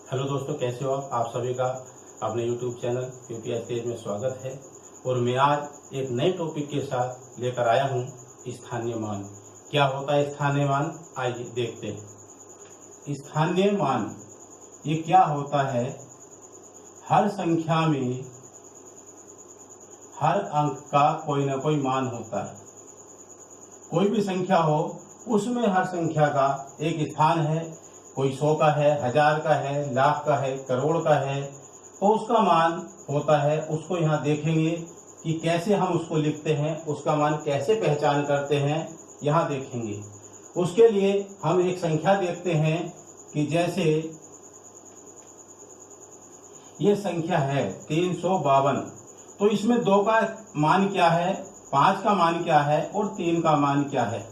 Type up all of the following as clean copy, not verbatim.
Hello दोस्तों, कैसे हो आप सभी का अपने YouTube चैनल यूपीएस तेज में स्वागत है। और मैं आज एक नए टॉपिक के साथ लेकर आया हूं, स्थानीय मान। क्या होता है स्थानीय मान, आइए देखते हैं। स्थानीय मान ये क्या होता है? हर संख्या में हर अंक का कोई ना कोई मान होता है। कोई भी संख्या हो उसमें हर संख्या का एक स्थान है। कोई 100 का है, 1000 का है, लाख का है, करोड़ का है, तो उसका मान होता है। उसको यहाँ देखेंगे कि कैसे हम उसको लिखते हैं, उसका मान कैसे पहचान करते हैं, यहाँ देखेंगे। उसके लिए हम एक संख्या देखते हैं कि जैसे ये संख्या है 352, तो इसमें 2 का मान क्या है, 5 का मान क्या है और 3 का मान क्या है।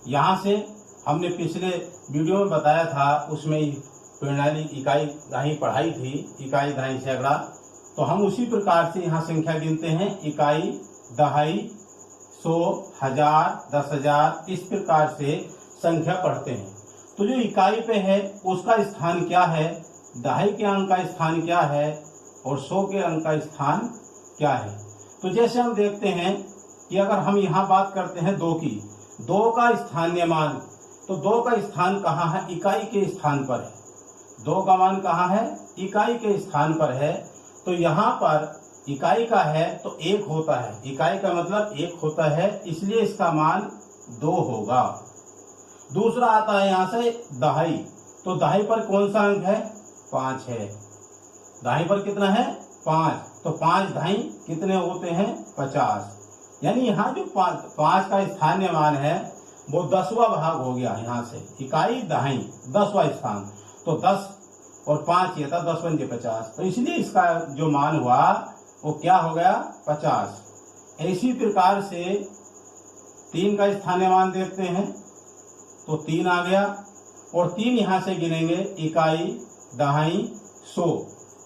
यहाँ से हमने पिछले वीडियो में बताया था, उसमें प्रणाली इकाई दहाई पढ़ाई थी, इकाई दहाई सैकड़ा। तो हम उसी प्रकार से यहाँ संख्या गिनते हैं, इकाई दहाई 100 1000 10,000, इस प्रकार से संख्या पढ़ते हैं। तो जो इकाई पे है उसका स्थान क्या है, दहाई के अंक का स्थान क्या है और 100 के अंक का स्थान क्या है। तो जैसे हम देखते हैं कि अगर हम यहाँ बात करते हैं 2 की, 2 का स्थानीय मान, तो 2 का स्थान कहाँ है, इकाई के स्थान पर है। 2 का मान कहाँ है, इकाई के स्थान पर है। तो यहाँ पर इकाई का है तो 1 होता है, इकाई का मतलब 1 होता है, इसलिए इसका मान 2 होगा। दूसरा आता है यहाँ से दहाई, तो दहाई पर कौन सा अंक है, 5 है। दहाई पर कितना है, 5, तो 5 दहाई कितने होते हैं, 50। यानी यहाँ जो 5 का स्थानीय मान है वो 10वां भाग हो गया। यहाँ से इकाई दहाई 10वां स्थान, तो 10 और 5 ये था, 10 बन 50, तो इसलिए इसका जो मान हुआ वो क्या हो गया, 50। इसी प्रकार से 3 का स्थानीय मान देखते हैं, तो 3 आ गया और 3 यहाँ से गिनेंगे, इकाई दहाई 100,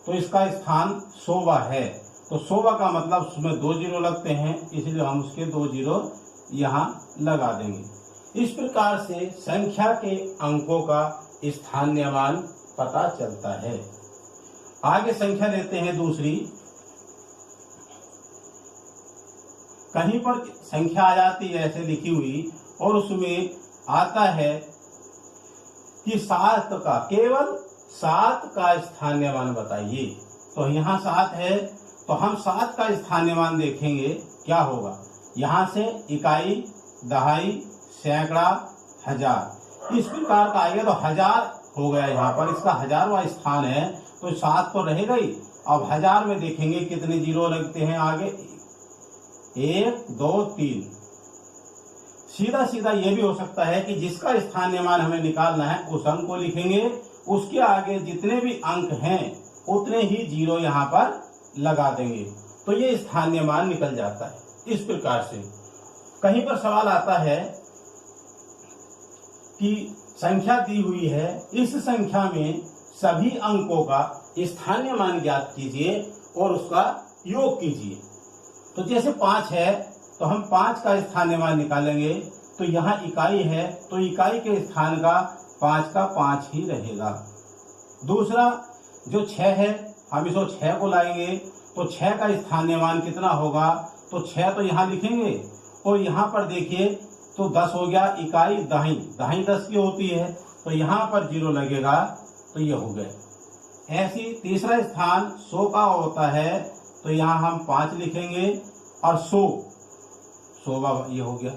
तो इसका स्थान 100वां है। तो 100वां का मतलब उसमें 2 जीरो लगते हैं, इसलिए हम उसके 2 जीरो यहाँ लगा देंगे। इस प्रकार से संख्या के अंकों का स्थानीय मान पता चलता है। आगे संख्या लेते हैं दूसरी। कहीं पर संख्या आ जाती है ऐसे लिखी हुई और उसमें आता है कि 7 का, केवल 7 का स्थानीय मान बताइए। तो यहाँ 7 है, तो हम 7 का स्थानीय मान देखेंगे क्या होगा। यहाँ से इकाई दहाई सैकड़ा 1000, इस प्रकार का आएगा, तो 1000 हो गया। यहाँ पर इसका 1000वां स्थान है, तो 7 तो रहेगा ही। अब 1000 में देखेंगे कितने जीरो लगते हैं आगे, 1 2 3। सीधा सीधा ये भी हो सकता है कि जिसका स्थानीय मान हमें निकालना है उस अंक को लिखेंगे, उसके आगे जितने भी अंक हैं उतने ही जीरो यहाँ पर लगा देंगे, तो ये स्थानीय मान निकल जाता है। इस प्रकार से कहीं पर सवाल आता है कि संख्या दी हुई है, इस संख्या में सभी अंकों का स्थानीय मान ज्ञात कीजिए और उसका योग कीजिए। तो जैसे 5 है, तो हम 5 का स्थानीय मान निकालेंगे, तो यहाँ इकाई है, तो इकाई के स्थान का 5 का 5 ही रहेगा। दूसरा जो 6 है, हम इसको 6 को लाएंगे, तो 6 का स्थानीय मान कितना होगा, तो 6 तो यहाँ लिखेंगे और यहाँ पर देखिए तो 10 हो गया, इकाई दहाई, दहाई 10 की होती है, तो यहाँ पर जीरो लगेगा, तो ये हो गए। ऐसी तीसरा स्थान 100 का होता है, तो यहाँ हम 5 लिखेंगे और 100वां ये हो गया।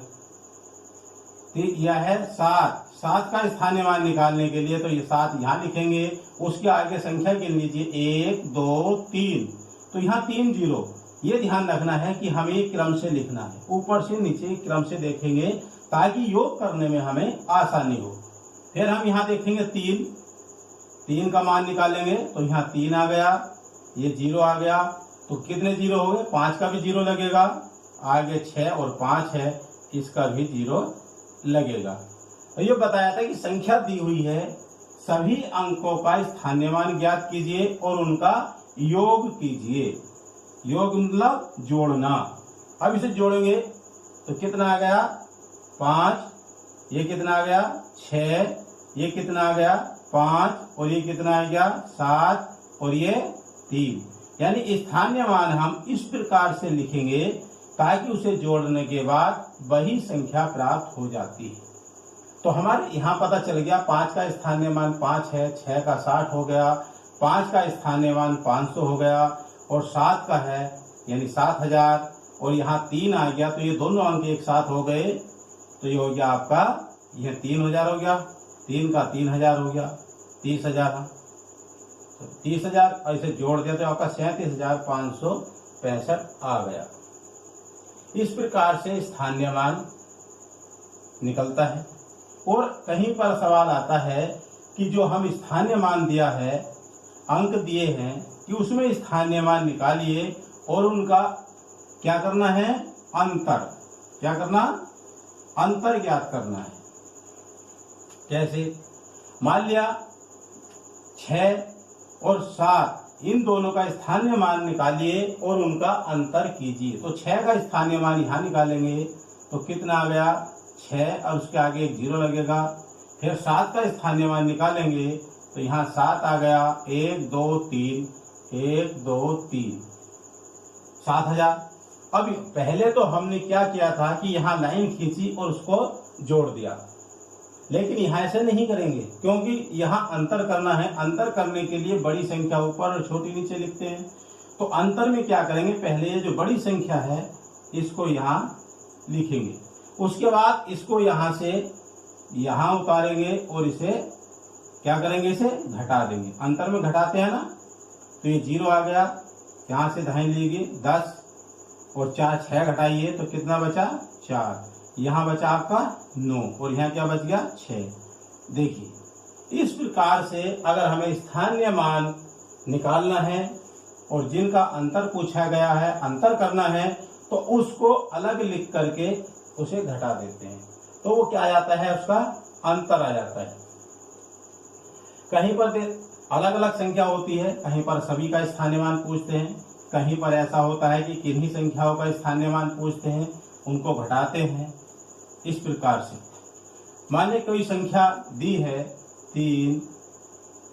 यह है 7 का स्थानीय मान निकालने के लिए, तो ये 7 यहाँ लिखेंगे, उसके आगे संख्या गिन लीजिए, 1 2 3, तो यहाँ 3 जीरो। ये ध्यान रखना है कि हमें क्रम से लिखना है, ऊपर से नीचे क्रम से देखेंगे ताकि योग करने में हमें आसानी हो। फिर हम यहाँ देखेंगे 3 का मान निकालेंगे, तो यहाँ 3 आ गया, ये जीरो आ गया, तो कितने जीरो हो गए, 5 का भी जीरो लगेगा, आगे 6 और 5 है, इसका भी जीरो लगेगा। तो ये बताया था कि संख्या दी हुई है, सभी अंकों का स्थानीय मान ज्ञात कीजिए और उनका योग कीजिए। योग मतलब जोड़ना। अब इसे जोड़ेंगे तो कितना आ गया, 5, ये कितना आ गया, 6, ये कितना आ गया, 5 और ये कितना आ गया 7 और ये 3। यानी स्थानीय मान हम इस प्रकार से लिखेंगे ताकि उसे जोड़ने के बाद वही संख्या प्राप्त हो जाती है। तो हमारे यहाँ पता चल गया 5 का स्थानीय मान 5 है, 6 का 60 हो गया, 5 का स्थानीय मान 500 हो गया और 7 का है यानी 7000 और यहाँ 3 आ गया। तो ये दोनों अंक एक साथ हो गए तो ये हो गया आपका यह 3000 हो गया, 3 का 3000 हो गया, 30000। तो 30000 ऐसे जोड़ दिया तो आपका 37,565 आ गया। इस प्रकार से स्थानीय मान निकलता है। और कहीं पर सवाल आता है कि जो हम स्थानीय मान दिया है, अंक दिए हैं कि उसमें स्थानीय मान निकालिए और उनका क्या करना है अंतर, क्या करना अंतर ज्ञात करना है। कैसे? मान लिया 6 और 7 इन दोनों का स्थानीय मान निकालिए और उनका अंतर कीजिए। तो 6 का स्थानीय मान यहाँ निकालेंगे तो कितना आ गया 6 और उसके आगे एक 0 लगेगा। फिर 7 का स्थानीय मान निकालेंगे तो यहाँ 7 आ गया, 1 2 3 1 2 3 7000। अब पहले तो हमने क्या किया था कि यहाँ लाइन खींची और उसको जोड़ दिया, लेकिन यहाँ ऐसे नहीं करेंगे क्योंकि यहाँ अंतर करना है। अंतर करने के लिए बड़ी संख्या ऊपर और छोटी नीचे लिखते हैं। तो अंतर में क्या करेंगे, पहले ये जो बड़ी संख्या है इसको यहाँ लिखेंगे, उसके बाद इसको यहाँ से यहाँ उतारेंगे और इसे क्या करेंगे, इसे घटा देंगे। अंतर में घटाते हैं ना, तो ये 0 आ गया, यहाँ से दाहिने लीजिए 10 और 4 6 घटाइए तो कितना बचा 4, यहाँ बचा आपका 9 और यहाँ क्या बच गया 6। देखिए इस प्रकार से अगर हमें स्थानीय मान निकालना है और जिनका अंतर पूछा गया है, अंतर करना है, तो उसको अलग लिख करके उसे घटा देते हैं तो वो क्या आ जाता है, उसका अंतर आ जाता है। कहीं पर अलग अलग संख्या होती है, कहीं पर सभी का स्थानीय मान पूछते हैं, कहीं पर ऐसा होता है कि किन्हीं संख्याओं का स्थानीय मान पूछते हैं, उनको घटाते हैं। इस प्रकार से मान लीजिए कोई संख्या दी है 3,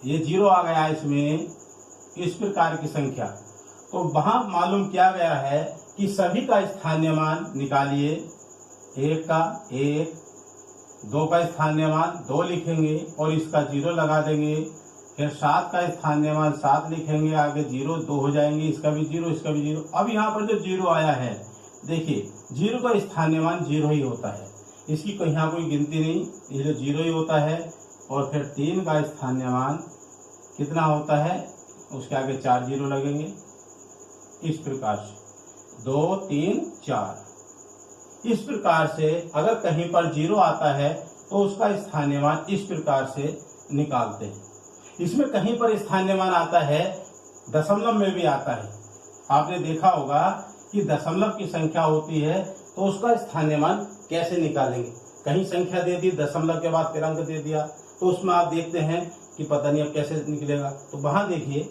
ये 0 आ गया इसमें, इस प्रकार की संख्या, तो वहां मालूम किया गया है कि सभी का स्थानीय मान निकालिए। 1 का 1, 2 का स्थानीय मान 2 लिखेंगे और इसका 0 लगा देंगे। फिर 7 का स्थानीय मान 7 लिखेंगे, आगे 0 2 हो जाएंगे, इसका भी 0 इसका भी 0। अब यहाँ पर जो 0 आया है, देखिए 0 का स्थानीय मान 0 ही होता है, इसकी यहाँ कोई गिनती नहीं, ये 0 ही होता है। और फिर 3 का स्थानीय मान कितना होता है, उसके आगे 4 0 लगेंगे। इस प्रकार से 2 3 4। इस प्रकार से अगर कहीं पर 0 आता है तो उसका स्थानीय मान इस प्रकार से निकालते हैं। इसमें कहीं पर स्थानीय मान आता है, दशमलव में भी आता है। आपने देखा होगा कि दशमलव की संख्या होती है तो उसका स्थानीय मान कैसे निकालेंगे। कहीं संख्या दे दी, दशमलव के बाद फिर अंक दे दिया, तो उसमें आप देखते हैं कि पता नहीं अब कैसे निकलेगा। तो वहां देखिए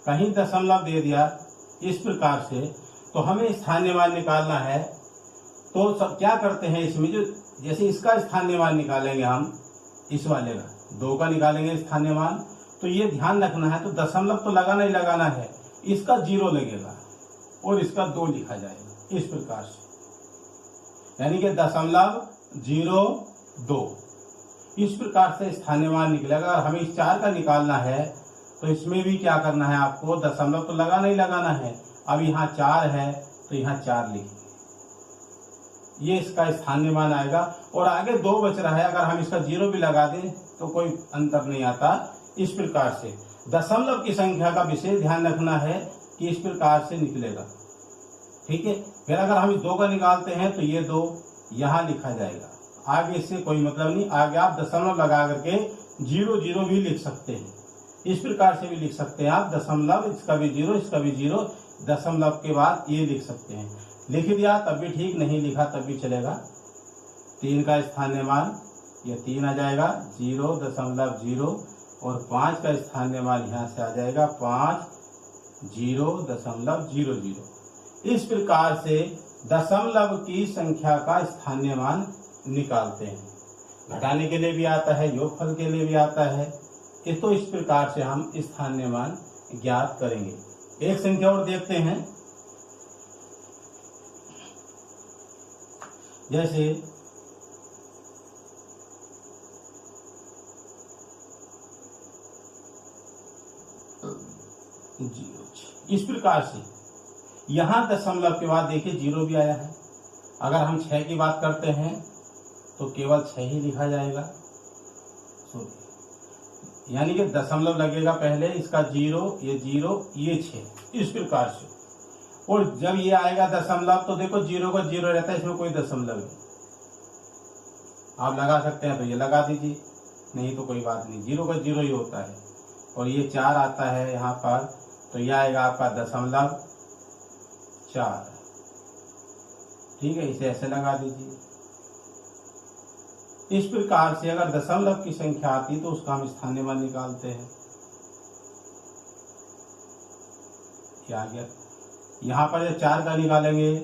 कहीं दशमलव दे दिया इस प्रकार से, तो हमें स्थानीय मान निकालना है। तो सब क्या करते हैं, इसमें जो जैसे इसका स्थानीय मान निकालेंगे हम, इस वाले का 2 का निकालेंगे स्थानीय मान, तो ये ध्यान रखना है, तो दशमलव तो लगाना ही लगाना है, इसका 0 लगेगा और इसका 2 लिखा जाएगा इस प्रकार से, यानी कि 0.02 इस प्रकार से स्थानीय मान निकलेगा। अगर हमें इस 4 का निकालना है तो इसमें भी क्या करना है, आपको दशमलव तो लगाना ही लगाना है। अब यहाँ 4 है तो यहाँ 4 लिखेंगे, ये इसका स्थानीय मान आएगा। और आगे 2 बच रहा है, अगर हम इसका 0 भी लगा दें तो कोई अंतर नहीं आता। इस प्रकार से दशमलव की संख्या का विशेष ध्यान रखना है कि इस प्रकार से निकलेगा, ठीक है। फिर अगर हम इस 2 का निकालते हैं तो ये 2 यहाँ लिखा जाएगा, आगे इससे कोई मतलब नहीं। आगे आप दशमलव लगा करके 0 भी लिख सकते हैं, इस प्रकार से भी लिख सकते हैं आप दशमलव, इसका भी 0 इसका भी 0, दशमलव के बाद ये लिख सकते हैं। लिख दिया तब भी ठीक, नहीं लिखा तब भी चलेगा। 3 का स्थानीय मान ये 3 आ जाएगा 0.0 और 5 का स्थानीय मान यहाँ से आ जाएगा 5.0.00। इस प्रकार से दशमलव की संख्या का स्थानीय मान निकालते हैं। घटाने के लिए भी आता है, योगफल के लिए भी आता है। तो इस प्रकार से हम स्थानीय मान ज्ञात करेंगे। एक संख्या और देखते हैं, जैसे इस प्रकार से यहां दशमलव के बाद देखिए 0 भी आया है। अगर हम 6 की बात करते हैं तो केवल 6 ही लिखा जाएगा, यानी कि दशमलव लगेगा पहले, इसका 0, ये 6, इस प्रकार से। और जब ये आएगा दशमलव तो देखो 0 का 0 रहता है, इसमें कोई दशमलव नहीं। आप लगा सकते हैं तो ये लगा दीजिए, नहीं तो कोई बात नहीं, 0 का 0 ही होता है। और ये 4 आता है यहाँ पर, तो यह आएगा आपका दशमलव 4। ठीक है, इसे ऐसे लगा दीजिए। इस प्रकार से अगर दशमलव की संख्या आती तो उसका हम स्थानीय मान निकालते हैं। क्या आ गया, यहाँ पर जब 4 का निकालेंगे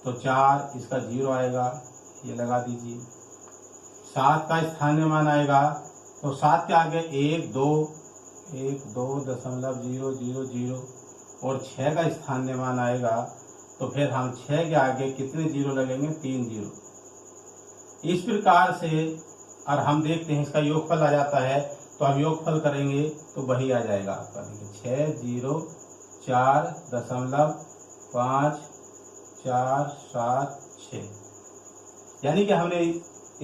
तो 4, इसका 0 आएगा, ये लगा दीजिए। 7 का स्थानीय मान आएगा तो 7 के आगे 1 2 दशमलव 0 0 0, और 6 का स्थानीय मान आएगा तो फिर हम 6 के आगे कितने 0 लगेंगे, 3 0। इस प्रकार से और हम देखते हैं इसका योगफल आ जाता है, तो हम योगफल करेंगे तो वही आ जाएगा आपका, देखिए 6 0 4 दशमलव 5 4 7 6, यानी कि हमने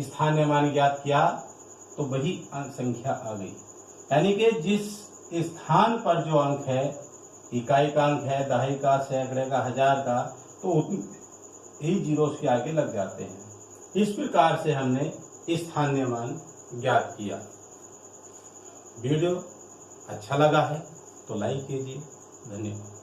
स्थानीय मान ज्ञात किया तो वही अंक संख्या आ गई। यानी कि जिस स्थान पर जो अंक है, इकाई का अंक है, दहाई का, सैकड़े का, हजार का, तो उतने ही जीरो के आगे लग जाते हैं। इस प्रकार से हमने स्थानीय मान ज्ञात किया। वीडियो अच्छा लगा है तो लाइक कीजिए। धन्यवाद।